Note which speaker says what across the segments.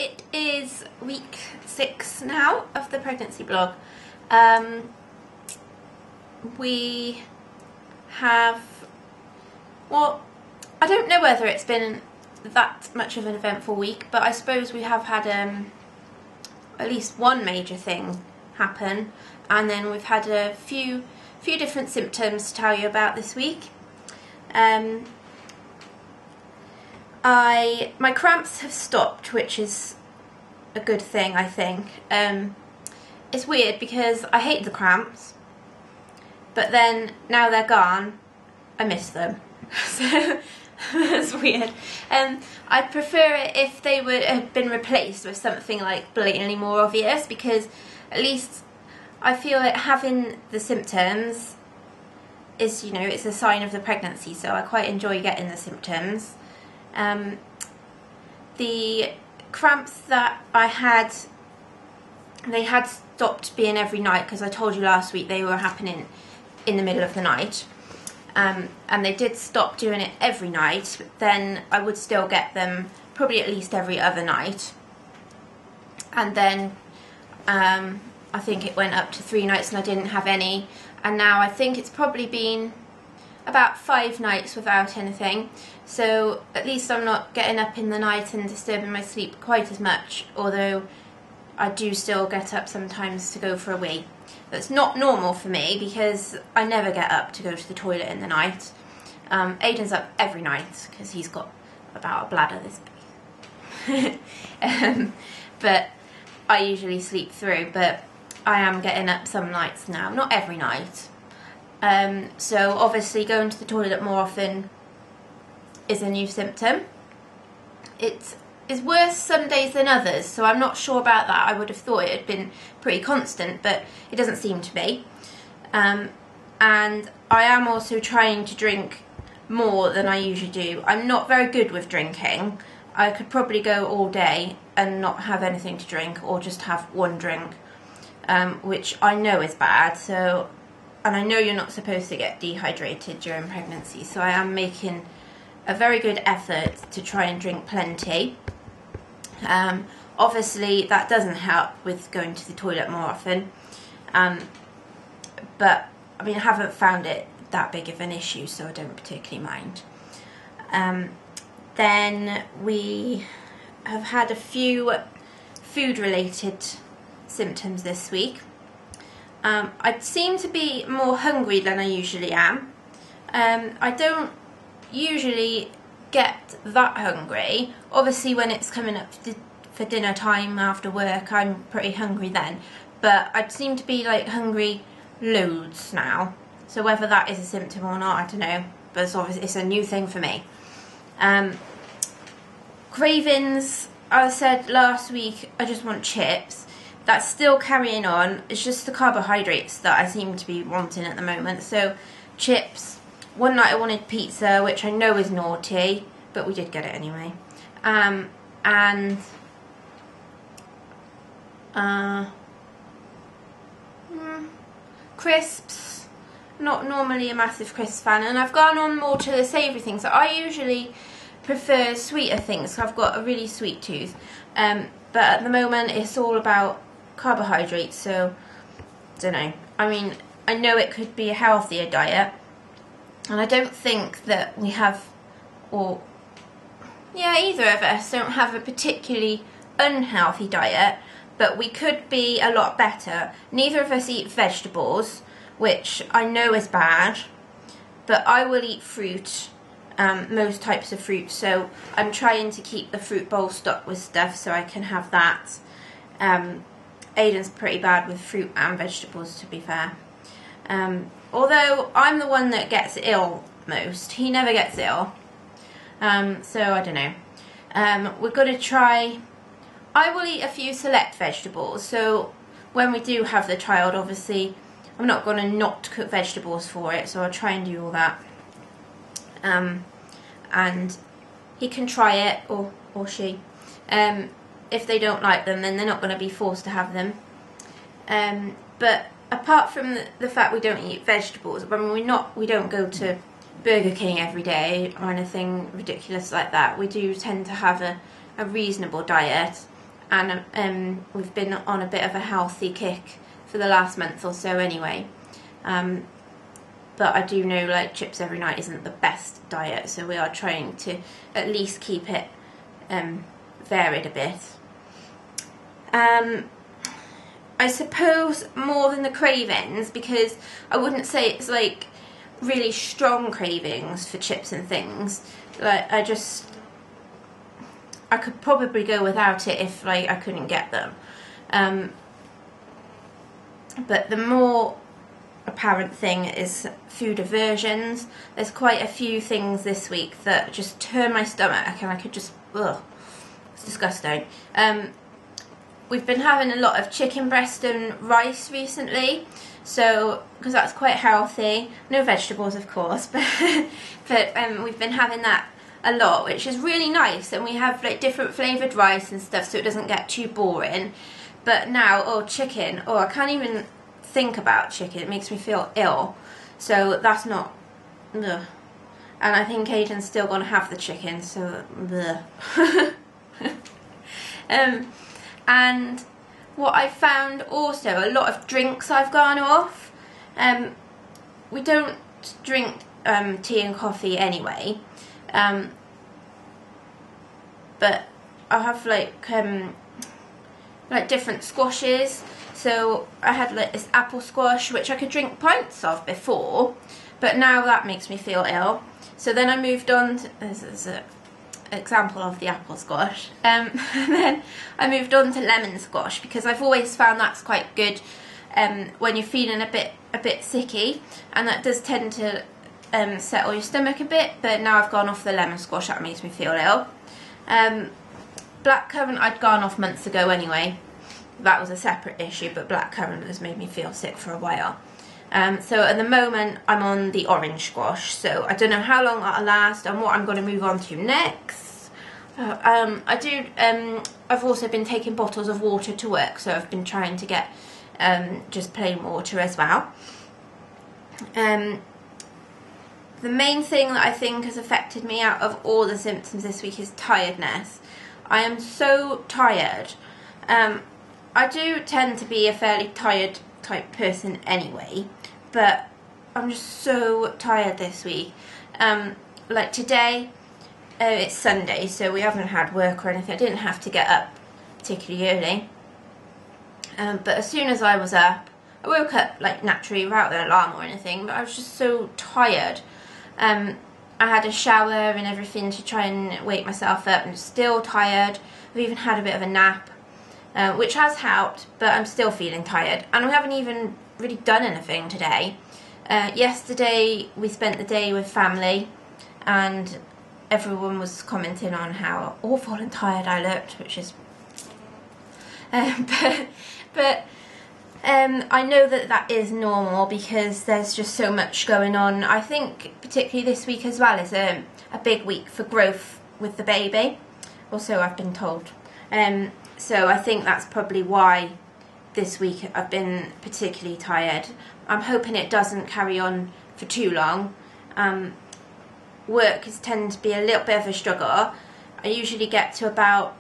Speaker 1: it is week 6 now of the pregnancy blog. We have, well, I don't know whether it's been that much of an eventful week, but I suppose we have had at least one major thing happen, and then we've had a few different symptoms to tell you about this week. My cramps have stopped, which is a good thing, I think. It's weird because I hate the cramps, but then now they're gone, I miss them. So it's weird. I'd prefer it if they would have been replaced with something like blatantly more obvious, because at least I feel like having the symptoms is, you know, it's a sign of the pregnancy, so I quite enjoy getting the symptoms. The cramps that I had, they had stopped being every night, because I told you last week they were happening in the middle of the night. And they did stop doing it every night, but then I would still get them probably at least every other night. And then I think it went up to 3 nights and I didn't have any, and now I think it's probably been about 5 nights without anything. So at least I'm not getting up in the night and disturbing my sleep quite as much, although I do still get up sometimes to go for a wee. That's not normal for me because I never get up to go to the toilet in the night. Aiden's up every night because he's got about a bladder this big. But I usually sleep through, but I am getting up some nights now, not every night. So obviously going to the toilet more often is a new symptom. It is worse some days than others, so I'm not sure about that. I would have thought it had been pretty constant, but it doesn't seem to be. And I am also trying to drink more than I usually do. I'm not very good with drinking. I could probably go all day and not have anything to drink, or just have one drink, which I know is bad. So, and I know you're not supposed to get dehydrated during pregnancy, so I am making a very good effort to try and drink plenty. Obviously that doesn't help with going to the toilet more often, but I mean, I haven't found it that big of an issue, so I don't particularly mind. Then we have had a few food related symptoms this week. I seem to be more hungry than I usually am. I don't usually get that hungry. Obviously when it's coming up for dinner time after work, I'm pretty hungry then, but I seem to be like hungry loads now. So whether that is a symptom or not, I don't know, but it's obviously it's a new thing for me. Cravings, I said last week I just want chips. That's still carrying on. It's just the carbohydrates that I seem to be wanting at the moment. So chips. One night I wanted pizza, which I know is naughty, but we did get it anyway. And crisps. Not normally a massive crisp fan, and I've gone on more to the savoury things. So I usually prefer sweeter things. So I've got a really sweet tooth, but at the moment it's all about carbohydrates. So I don't know. I mean, I know it could be a healthier diet. And I don't think that we have, or yeah, either of us don't have a particularly unhealthy diet, but we could be a lot better. Neither of us eat vegetables, which I know is bad, but I will eat fruit, most types of fruit, so I'm trying to keep the fruit bowl stocked with stuff so I can have that. Aiden's pretty bad with fruit and vegetables, to be fair. Although I'm the one that gets ill most. He never gets ill. So I don't know. We're going to try... I will eat a few select vegetables. So when we do have the child, obviously, I'm not going to not cook vegetables for it. So I'll try and do all that. And he can try it, or she. If they don't like them, then they're not going to be forced to have them. But apart from the fact we don't eat vegetables, I mean, we don't go to Burger King every day or anything ridiculous like that. We do tend to have a reasonable diet, and we've been on a bit of a healthy kick for the last month or so anyway. But I do know like chips every night isn't the best diet, so we are trying to at least keep it varied a bit. I suppose more than the cravings, because I wouldn't say it's like really strong cravings for chips and things. Like I could probably go without it if like I couldn't get them. But the more apparent thing is food aversions. There's quite a few things this week that just turn my stomach, and I could just, ugh, it's disgusting. We've been having a lot of chicken breast and rice recently, so because that's quite healthy. No vegetables, of course, but we've been having that a lot, which is really nice, and we have like different flavoured rice and stuff, so it doesn't get too boring. But now, oh, chicken, oh, I can't even think about chicken. It makes me feel ill, so that's not, ugh. And I think Aiden's still gonna have the chicken, so and what I found also, a lot of drinks I've gone off. We don't drink tea and coffee anyway, but I have like different squashes. So I had like this apple squash, which I could drink pints of before, but now that makes me feel ill. So then I moved on to, this is an example of the apple squash, and then I moved on to lemon squash, because I've always found that's quite good when you're feeling a bit sicky, and that does tend to settle your stomach a bit. But now I've gone off the lemon squash, that makes me feel ill. Blackcurrant I'd gone off months ago anyway. That was a separate issue, but blackcurrant has made me feel sick for a while. So at the moment I'm on the orange squash, so I don't know how long that'll last and what I'm going to move on to next. I've also been taking bottles of water to work, so I've been trying to get just plain water as well. The main thing that I think has affected me out of all the symptoms this week is tiredness. I am so tired. I do tend to be a fairly tired type person anyway, but I'm just so tired this week. Like today, it's Sunday, so we haven't had work or anything. I didn't have to get up particularly early. But as soon as I was up, I woke up like naturally without an alarm or anything, but I was just so tired. I had a shower and everything to try and wake myself up, and still tired. I've even had a bit of a nap, which has helped, but I'm still feeling tired. And we haven't even really done anything today. Yesterday we spent the day with family, and everyone was commenting on how awful and tired I looked, which is but I know that is normal, because there's just so much going on. I think particularly this week as well is a big week for growth with the baby, also I've been told. So I think that's probably why this week I've been particularly tired. I'm hoping it doesn't carry on for too long. Work has tended to be a little bit of a struggle. I usually get to about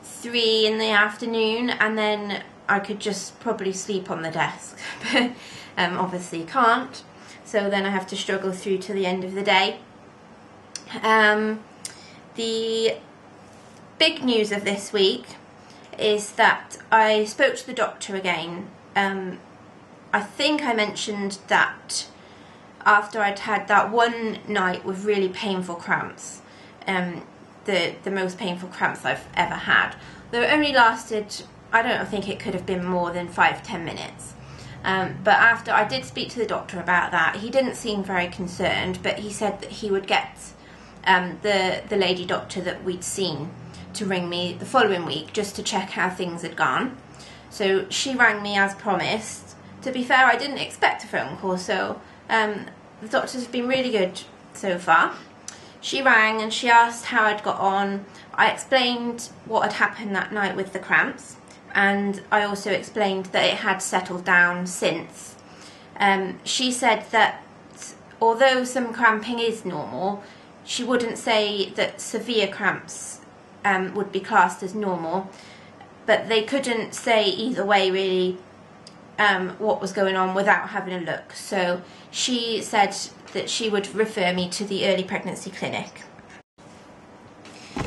Speaker 1: 3 in the afternoon, and then I could just probably sleep on the desk, but obviously can't. So then I have to struggle through to the end of the day. The big news of this week is that I spoke to the doctor again. I think I mentioned that after I'd had that one night with really painful cramps, the most painful cramps I've ever had. They only lasted, I don't think it could have been more than 5-10 minutes. But after I did speak to the doctor about that, he didn't seem very concerned, but he said that he would get the lady doctor that we'd seen to ring me the following week just to check how things had gone. So she rang me as promised. To be fair, I didn't expect a phone call, so the doctors have been really good so far. She rang and she asked how I'd got on. I explained what had happened that night with the cramps, and I also explained that it had settled down since. She said that although some cramping is normal, she wouldn't say that severe cramps would be classed as normal, but they couldn't say either way really what was going on without having a look. So she said that she would refer me to the early pregnancy clinic.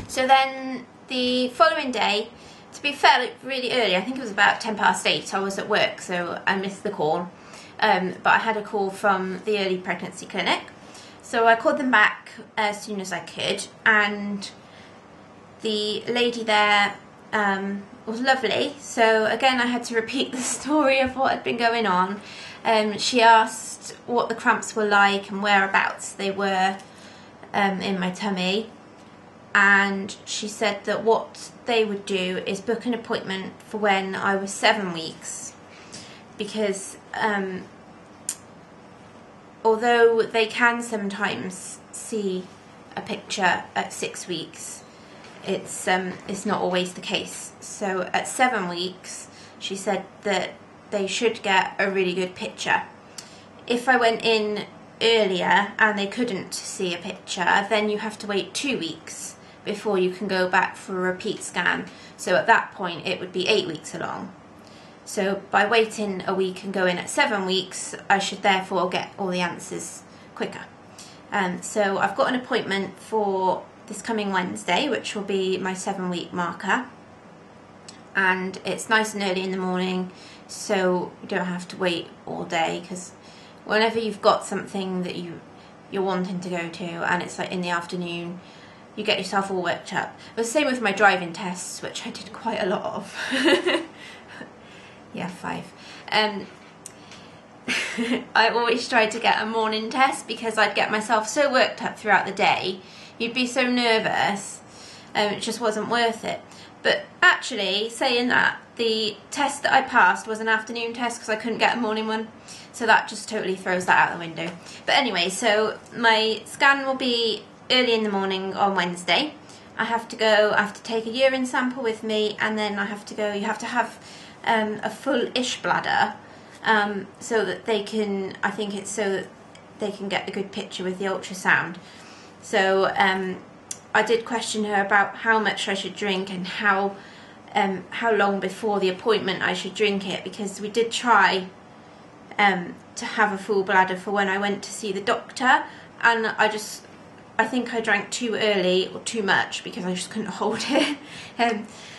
Speaker 1: So then the following day, to be fair, really early, I think it was about 8:10, I was at work, so I missed the call. But I had a call from the early pregnancy clinic. So I called them back as soon as I could, and the lady there was lovely. So again, I had to repeat the story of what had been going on. She asked what the cramps were like and whereabouts they were in my tummy, and she said that what they would do is book an appointment for when I was 7 weeks, because although they can sometimes see a picture at 6 weeks, it's not always the case. So at 7 weeks, she said that they should get a really good picture. If I went in earlier and they couldn't see a picture, then you have to wait 2 weeks before you can go back for a repeat scan. So at that point, it would be 8 weeks along. So by waiting a week and going at 7 weeks, I should therefore get all the answers quicker. So I've got an appointment for this coming Wednesday, which will be my 7-week marker. And it's nice and early in the morning, so you don't have to wait all day, because whenever you've got something that you're wanting to go to and it's like in the afternoon, you get yourself all worked up. It was the same with my driving tests, which I did quite a lot of. Yeah, 5. I always tried to get a morning test because I'd get myself so worked up throughout the day. You'd be so nervous, it just wasn't worth it. But actually, saying that, the test that I passed was an afternoon test because I couldn't get a morning one. So that just totally throws that out the window. But anyway, so my scan will be early in the morning on Wednesday. I have to take a urine sample with me, and then you have to have a full-ish bladder, so that they can, I think it's so that they can get a good picture with the ultrasound. So I did question her about how much I should drink and how long before the appointment I should drink it, because we did try to have a full bladder for when I went to see the doctor, and I think I drank too early or too much because I just couldn't hold it.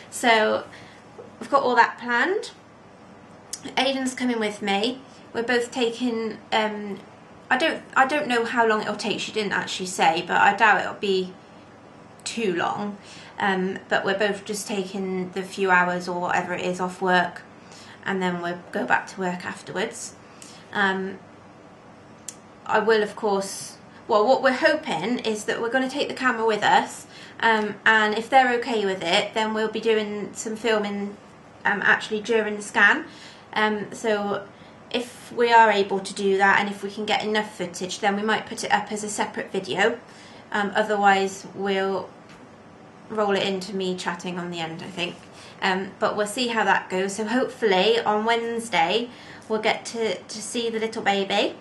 Speaker 1: So I've got all that planned. Aiden's coming with me. We're both taking, I don't know how long it'll take, she didn't actually say, but I doubt it'll be too long. But we're both just taking the few hours or whatever it is off work, and then we'll go back to work afterwards. I will, of course, well, what we're hoping is that we're going to take the camera with us, and if they're okay with it, then we'll be doing some filming actually during the scan. So if we are able to do that, and if we can get enough footage, then we might put it up as a separate video. Otherwise, we'll roll it into me chatting on the end, I think. But we'll see how that goes. So hopefully on Wednesday we'll get to see the little baby,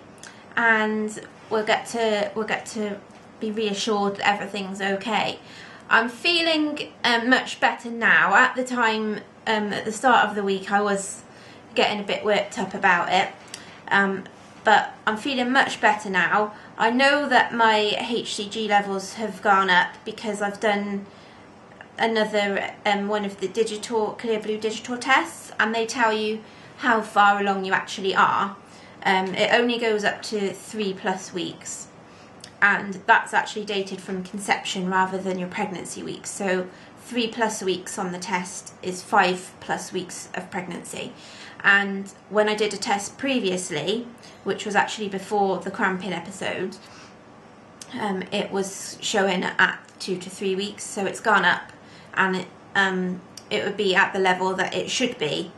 Speaker 1: and we'll get to be reassured that everything's okay. I'm feeling much better now. At the time, at the start of the week, I was getting a bit worked up about it, but I'm feeling much better now. I know that my HCG levels have gone up because I've done another one of the Clear Blue digital tests, and they tell you how far along you actually are. It only goes up to 3+ weeks, and that's actually dated from conception rather than your pregnancy weeks. So 3+ weeks on the test is 5+ weeks of pregnancy. And when I did a test previously, which was actually before the cramping episode, it was showing at 2 to 3 weeks, so it's gone up, and it would be at the level that it should be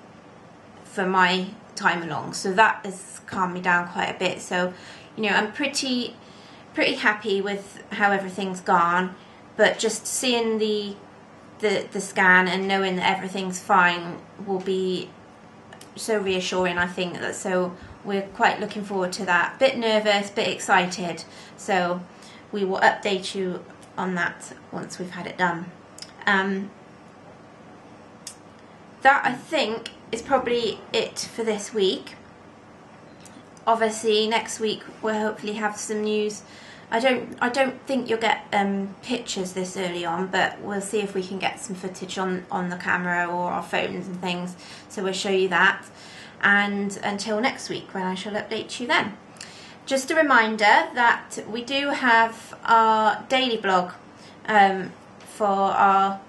Speaker 1: for my time along. So that has calmed me down quite a bit. So, you know, I'm pretty happy with how everything's gone, but just seeing the scan and knowing that everything's fine will be so reassuring, I think. So we're quite looking forward to that. Bit nervous, bit excited. So we will update you on that once we've had it done. that I think is probably it for this week. Obviously next week we'll hopefully have some news. I don't think you'll get pictures this early on, but we'll see if we can get some footage on the camera or our phones and things, so we'll show you that. And until next week, when I shall update you then. Just a reminder that we do have our daily blog for our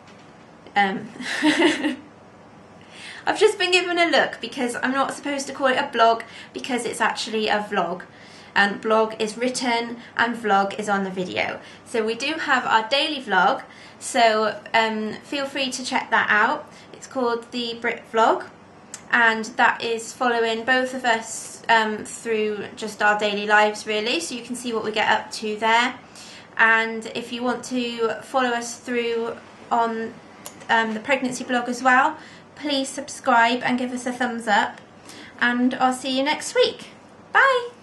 Speaker 1: I've just been given a look because I'm not supposed to call it a blog because it's actually a vlog. And blog is written and vlog is on the video. So we do have our daily vlog, so feel free to check that out. It's called the Brit Vlog, and that is following both of us through just our daily lives really, so you can see what we get up to there. And if you want to follow us through on the pregnancy blog as well, please subscribe and give us a thumbs up, and I'll see you next week. Bye!